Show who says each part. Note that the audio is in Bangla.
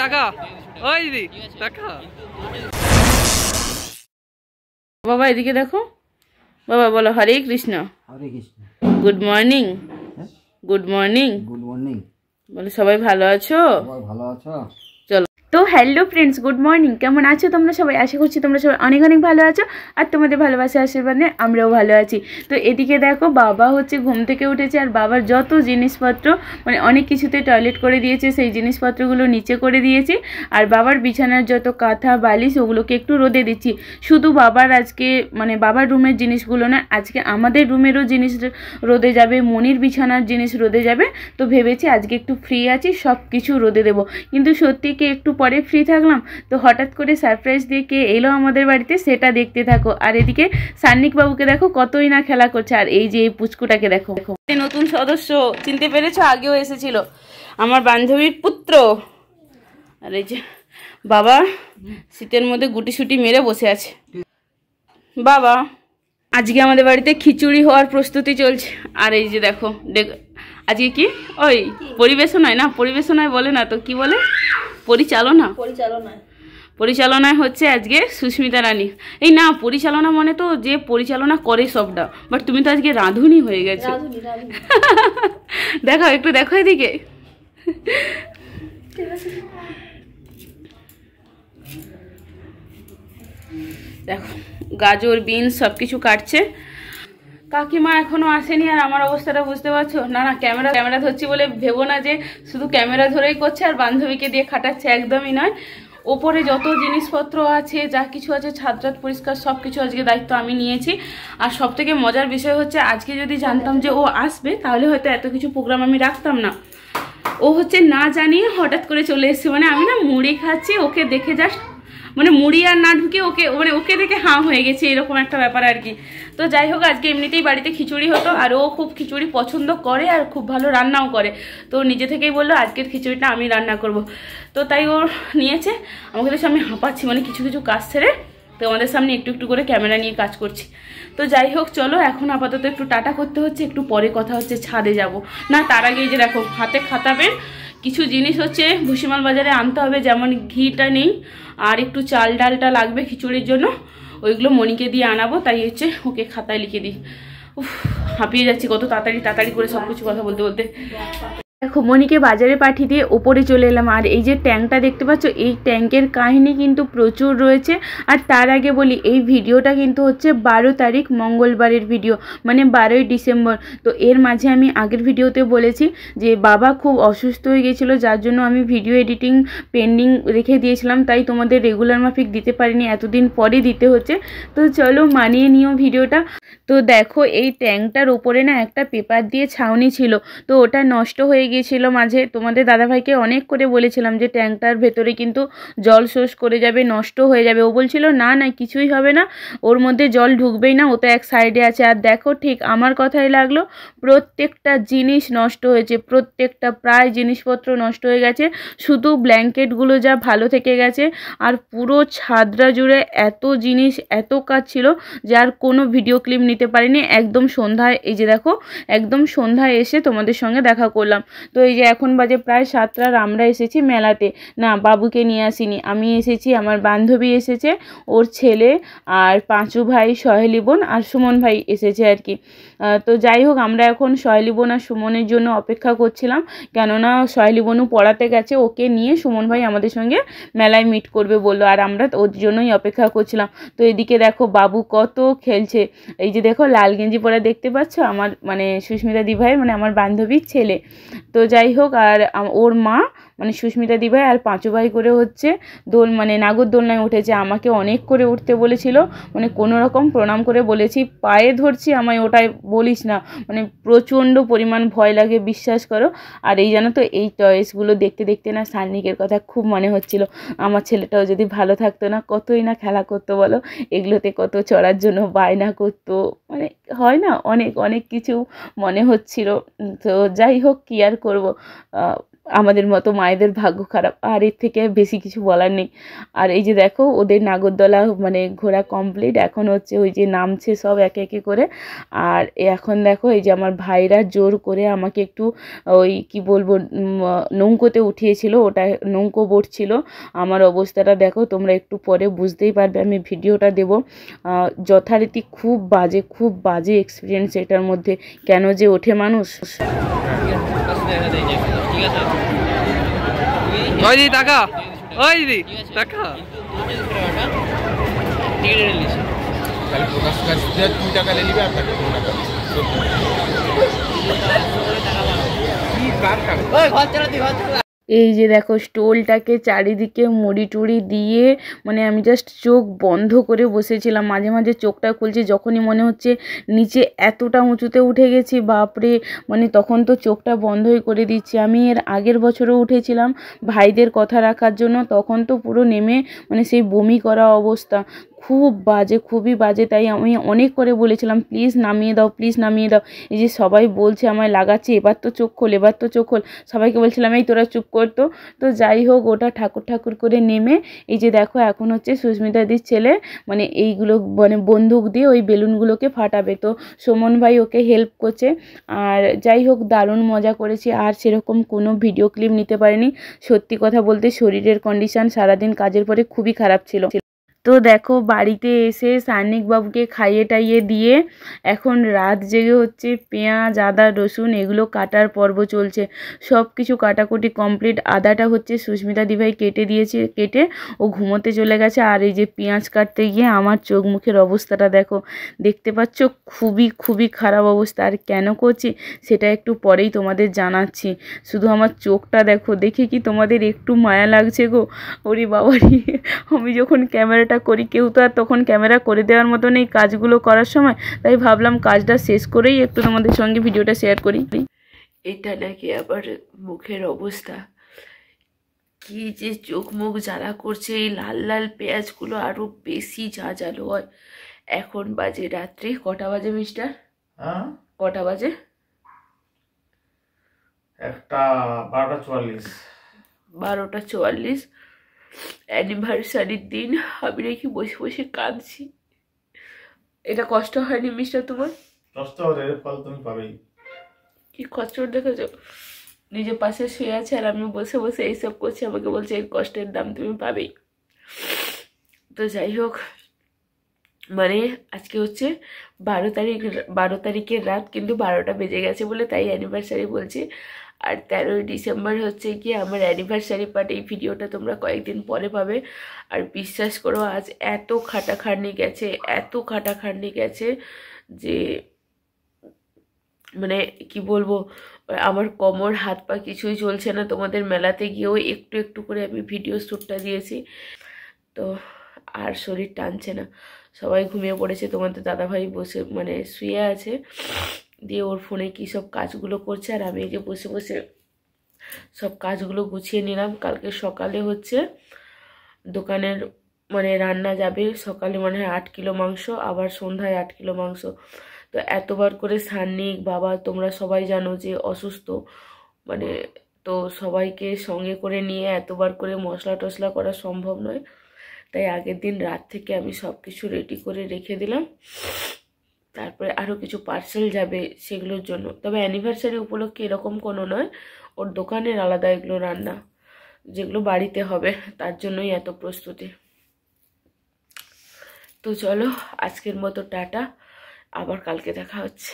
Speaker 1: টাকা ওই দিদি টাকা।
Speaker 2: বাবা এদিকে দেখো, বাবা বলো Hare Krishna.
Speaker 3: Hare Krishna.
Speaker 2: Good morning. Good morning.
Speaker 3: Good morning.
Speaker 2: বলো সবাই ভালো আছো?
Speaker 3: সবাই ভালো আছো?
Speaker 2: চলো। তো হ্যালো ফ্রেন্ডস, গুড মর্নিং। কেমন আছো তোমরা সবাই? আশা করছি তোমরা সবাই অনেক অনেক ভালো আছো, আর তোমাদের ভালোবাসা আশীর্বাদে আমরাও ভালো আছি। তো এদিকে দেখো বাবা হচ্ছে ঘুম থেকে উঠেছে, আর বাবার যত জিনিসপত্র মানে অনেক কিছুতে টয়লেট করে দিয়েছে, সেই জিনিসপত্রগুলো নিচে করে দিয়েছি। আর বাবার বিছানার যত কাঁথা বালিশ ওগুলোকে একটু রোদে দিচ্ছি। শুধু বাবার আজকে মানে বাবার রুমের জিনিসগুলো না, আজকে আমাদের রুমেরও জিনিস রোদে যাবে, মনির বিছানার জিনিস রোদে যাবে। তো ভেবেছি আজকে একটু ফ্রি আছি, সব কিছু রোদে দেবো। কিন্তু সত্যি কি একটু পরে ফ্রি থাকলাম, তো হঠাৎ করে সারপ্রাইজ দিয়ে কে এলো আমাদের বাড়িতে সেটা দেখতে থাকো। আর এদিকে সান্নিক বাবুকে দেখো কতই না খেলা করছে, আর এই যে এই পুচকুটাকে দেখো, নতুন সদস্য চিনতে পেরেছো, আগেও এসেছিল, আমার বান্ধবীর পুত্র। আর এই যে বাবা শীতের মধ্যে গুটি সুটি মেরে বসে আছে। বাবা আজকে আমাদের বাড়িতে খিচুড়ি হওয়ার প্রস্তুতি চলছে। আর এই যে দেখো আজকে কি ওই পরিবেশনায় না, পরিবেশনায় বলে না তো কি বলে, পরিচালনায় হচ্ছে আজকে সুস্মিতা রানী। এই না পরিচালনা মানে তো যে পরিচালনা করে সবটা, বাট তুমি তো আজকে রাঁধুনি হয়ে গেছো। দেখো একটু দেখো এদিকে, দেখো গাজর বিনস সব কিছু কাটছে। কাকিমা এখনো আসেনি, আর আমার অবস্থাটা বুঝতে পারছো। না না ক্যামেরা ধরছি বলে ভেবো না যে শুধু ক্যামেরা ধরেই করছে আর বান্ধবীকে দিয়ে খাটাচ্ছে, একদমই নয়। ওপরে যত জিনিসপত্র আছে, যা কিছু আছে, ছাদ পরিষ্কার সব কিছু আজকে দায়িত্ব আমি নিয়েছি। আর সব থেকে মজার বিষয় হচ্ছে আজকে যদি জানতাম যে ও আসবে, তাহলে হয়তো এত কিছু প্রোগ্রাম আমি রাখতাম না। ও হচ্ছে না জানিয়ে হঠাৎ করে চলে এসেছে। মানে আমি না মুড়ি খাচ্ছি, ওকে দেখে জাস্ট মানে মুড়ি আর না ঢুকে ওকে দেখে হাঁ হয়ে গেছে, এরকম একটা ব্যাপার আর কি। তো যাই হোক, আজকে এমনিতেই বাড়িতে খিচুড়ি হতো, আর ও খুব খিচুড়ি পছন্দ করে আর খুব ভালো রান্নাও করে। তো নিজে থেকেই বললো আজকের খিচুড়িটা আমি রান্না করব। তো তাই ও নিয়েছে। আমাকে দেখে আমি হাঁপাচ্ছি, মানে কিছু কিছু কাজ ছেড়ে তো আমাদের সামনে একটু একটু করে ক্যামেরা নিয়ে কাজ করছি। তো যাই হোক চলো, এখন আপাতত একটু টাটা করতে হচ্ছে, একটু পরে কথা হচ্ছে, ছাদে যাব না। তার আগে যে দেখো হাতে খাতাবেন কিছু জিনিস হচ্ছে ভুসিমাল বাজারে আনতে হবে, যেমন ঘিটা নেই, আর একটু চাল ডালটা লাগবে খিচুড়ির জন্য, ওইগুলো মনিকে দিয়ে আনাবো। তাই হচ্ছে ওকে খাতায় লিখে দিই। হাঁপিয়ে যাচ্ছি কত তাড়াতাড়ি করে সব কিছু কথা বলতে বলতে। দেখো মনিকে বাজারে পাঠিয়ে দিয়ে ওপরে চলে এলাম। আর এই যে ট্যাঙ্কটা দেখতে পাচ্ছ, এই ট্যাঙ্কের কাহিনী কিন্তু প্রচুর রয়েছে। আর তার আগে বলি, এই ভিডিওটা কিন্তু হচ্ছে 12 তারিখ মঙ্গলবারের ভিডিও, মানে 12ই ডিসেম্বর। তো এর মাঝে আমি আগের ভিডিওতে বলেছি যে বাবা খুব অসুস্থ হয়ে গেছিলো, যার জন্য আমি ভিডিও এডিটিং পেন্ডিং রেখে দিয়েছিলাম, তাই তোমাদের রেগুলার মাফিক দিতে পারিনি, এতদিন পরে দিতে হচ্ছে। তো চলো মানিয়ে নিও ভিডিওটা। তো দেখো এই ট্যাঙ্কটার ওপরে না একটা পেপার দিয়ে ছাউনি ছিল, তো ওটা নষ্ট হয়ে গিয়েছিলো মাঝে। তোমাদের দাদাভাইকে অনেক করে বলেছিলাম যে ট্যাঙ্কটার ভেতরে কিন্তু জল শোষ করে যাবে, নষ্ট হয়ে যাবে। ও বলছিল না না কিছুই হবে না, ওর মধ্যে জল ঢুকবেই না, ও তো এক সাইডে আছে। আর দেখো ঠিক আমার কথাই লাগলো, প্রত্যেকটা জিনিস নষ্ট হয়েছে, প্রত্যেকটা প্রায় জিনিসপত্র নষ্ট হয়ে গেছে। শুধু ব্ল্যাঙ্কেটগুলো যা ভালো থেকে গেছে, আর পুরো ছাদরা জুড়ে এত জিনিস এত কাজ ছিল যে আর কোনো ভিডিও ক্লিপ নিতে পারিনি। একদম সন্ধ্যায়, এই যে দেখো একদম সন্ধ্যায় এসে তোমাদের সঙ্গে দেখা করলাম। তো এই যে এখন বাজে প্রায় 7টা, আমরা এসেছি মেলাতে। না বাবুকে নিয়ে আসিনি, আমি এসেছি, আমার বান্ধবী এসেছে, ওর ছেলে, আর পাঁচু ভাই, সহেলি বোন আর সুমন ভাই এসেছে আর কি। তো যাই হোক, আমরা এখন সহেলি বোন আর সুমনের জন্য অপেক্ষা করছিলাম, কেননা সহেলি বোনও পড়াতে গেছে, ওকে নিয়ে সুমন ভাই আমাদের সঙ্গে মেলায় মিট করবে বললো, আর আমরা ওর জন্যই অপেক্ষা করছিলাম। তো এদিকে দেখো বাবু কত খেলছে। এই যে দেখো লাল গেঞ্জি পরা দেখতে পাচ্ছ, আমার মানে সুস্মিতা দিভাইয়ের মানে আমার বান্ধবীর ছেলে। তো যাই হোক, আর ওর মা মানে সুস্মিতা দিভাই আর পাঁচু ভাই করে হচ্ছে মানে নাগরদোলনায় উঠেছে। আমাকে অনেক করে উঠতে বলেছিল, মানে কোনো রকম প্রণাম করে বলেছি, পায়ে ধরছি, আমায় ওটাই বলিস না, মানে প্রচণ্ড পরিমাণ ভয় লাগে, বিশ্বাস করো। আর এই জানো তো এই টয়েসগুলো দেখতে দেখতে না সান্নিকের কথা খুব মনে হচ্ছিল। আমার ছেলেটাও যদি ভালো থাকতো না, কতই না খেলা করতো বলো, এগুলোতে কত চড়ার জন্য বায়না করতো, মানে হয় না অনেক অনেক কিছু মনে হচ্ছিল। তো যাই হোক, কি আর করবো, আমাদের মতো মায়েদের ভাগ্য খারাপ, আর এর থেকে বেশি কিছু বলার নেই। আর এই যে দেখো ওদের নাগরদোলা মানে ঘোরা কমপ্লিট, এখন হচ্ছে ওই যে নামছে সব একে একে করে। আর এখন দেখো এই যে আমার ভাইরা জোর করে আমাকে একটু ওই কি বলবো নৌকোতে উঠিয়েছিল, ওটা নৌকো বোট ছিল। আমার অবস্থাটা দেখো তোমরা, একটু পরে বুঝতেই পারবে, আমি ভিডিওটা দেব। যথারীতি খুব বাজে এক্সপিরিয়েন্স এটার মধ্যে, কেন যে ওঠে মানুষ।
Speaker 1: ওই দিদি টাকা, ওই দিদি টাকা।
Speaker 2: এই যে দেখো স্টোলটাকে চারিদিকে মুড়ি টুড়ি দিয়ে মানে আমি জাস্ট চোখ বন্ধ করে বসেছিলাম, মাঝে মাঝে চোখটা খুলছি যখনই মনে হচ্ছে নিচে এতটা উঁচুতে উঠে গেছি, বাপরে, মানে তখন তো চোখটা বন্ধই করে দিচ্ছি। আমি এর আগের বছরও উঠেছিলাম ভাইদের কথা রাখার জন্য, তখন তো পুরো নেমে মানে সেই বমি করা অবস্থা, খুবই বাজে। তাই আমি অনেক করে বলেছিলাম প্লিজ নামিয়ে দাও, প্লিজ নামিয়ে দাও। এই যে সবাই বলছে আমায় লাগাচ্ছে, এবার তো চোখ খোল, এবার তো চোখ খোল, সবাইকে বলছিলাম এই তোরা চুপ করতো। তো যাই হোক ওটা ঠাকুর করে নেমে এই যে দেখো এখন হচ্ছে সুস্মিতাদির ছেলে মানে এইগুলো মানে বন্দুক দিয়ে ওই বেলুনগুলোকে ফাটাবে, তো সুমন ভাই ওকে হেল্প করছে। আর যাই হোক দারুণ মজা করেছি, আর সেরকম কোনো ভিডিও ক্লিপ নিতে পারিনি। সত্যি কথা বলতে শরীরের কন্ডিশন সারাদিন কাজের পরে খুবই খারাপ ছিল। তো দেখো বাড়িতে এসে সার্নিকবাবুকে খাইয়ে টাইয়ে দিয়ে এখন রাত জেগে হচ্ছে পেঁয়াজ আদা রসুন এগুলো কাটার পর্ব চলছে। সব কিছু কাটাকুটি কমপ্লিট। আদাটা হচ্ছে সুস্মিতা দিভাই কেটে দিয়েছে, কেটে ও ঘুমোতে চলে গেছে। আর এই যে পেঁয়াজ কাটতে গিয়ে আমার চোখ মুখের অবস্থাটা দেখো, দেখতে পাচ্ছ খুবই খারাপ অবস্থা। আর কেন করছি সেটা একটু পরেই তোমাদের জানাচ্ছি। শুধু আমার চোখটা দেখো, দেখে কি তোমাদের একটু মায়া লাগছে গো? ওরে বাবারি, আমি যখন ক্যামেরাটা করি কেউ তো আর তখন ক্যামেরা করে দেওয়ার মতো নেই কাজগুলো করার সময়, তাই ভাবলাম কাজটা শেষ করেই একটু তোমাদের সঙ্গে ভিডিওটা শেয়ার করি। এটা নাকি আবার মুখের অবস্থা, কি যে চোখ মুখ জ্বালা করছে, এই লাল পেঁয়াজগুলো আরো বেশি ঝাঁঝালো হয়। এখন বাজে রাত্রি কটা বাজে মিস্টার? কটা বাজে? 12:44। অ্যানিভার্সারির দিন আমি নাকি বসে বসে কাঁদছি। এটা কষ্ট হয়নি মিস্টার তোমার?
Speaker 3: কষ্ট হবে, ফল তুমি পাবেই।
Speaker 2: কি কষ্ট দেখেছো? নিজের পাশে শুয়ে আছে আর আমি বসে বসে এইসব করছি, আমাকে বলছে এই কষ্টের দাম তুমি পাবেই। তো যাই হোক, মানে আজকে হচ্ছে 12 তারিখের রাত, কিন্তু 12টা বেজে গেছে বলে তাই অ্যানিভার্সারি বলছি। আর 13ই ডিসেম্বর হচ্ছে কি আমার অ্যানিভার্সারি পার্টি। এই ভিডিওটা তোমরা কয়েকদিন পরে পাবে। আর বিশ্বাস করো আজ এত খাটাখাটনি গেছে যে মানে কি বলবো, আমার কোমর হাত পা কিছুই চলছে না। তোমাদের মেলাতে গিয়েও একটু করে আমি ভিডিও শ্যুটটা দিয়েছি, তো আর শরীর টানছে না। সবাই ঘুমিয়ে পড়েছে, তোমাদের দাদাভাই বসে মানে শুয়ে আছে, দিয়ে ওর ফোনে কী সব কাজগুলো করছে। আর আমি এই যে বসে বসে সব কাজগুলো গুছিয়ে নিলাম। কালকে সকালে হচ্ছে দোকানের মানে রান্না যাবে, সকালে মনে হয় 8 কিলো মাংস, আবার সন্ধ্যায় 8 কিলো মাংস। তো এতবার করে সান্নিক বাবা তোমরা সবাই জানো যে অসুস্থ, মানে তো সবাইকে সঙ্গে করে নিয়ে এতবার করে মশলা টশলা করা সম্ভব নয়। তাই আগের দিন রাত থেকে আমি সব কিছু রেডি করে রেখে দিলাম। তারপরে আরও কিছু পার্সেল যাবে সেগুলোর জন্য। তবে অ্যানিভার্সারি উপলক্ষে এরকম কোনো নয়, ওর দোকানের আলাদা এগুলো রান্না, যেগুলো বাড়িতে হবে তার জন্যই এত প্রস্তুতি। তো চলো আজকের মতো টাটা, আবার কালকে দেখা হচ্ছে।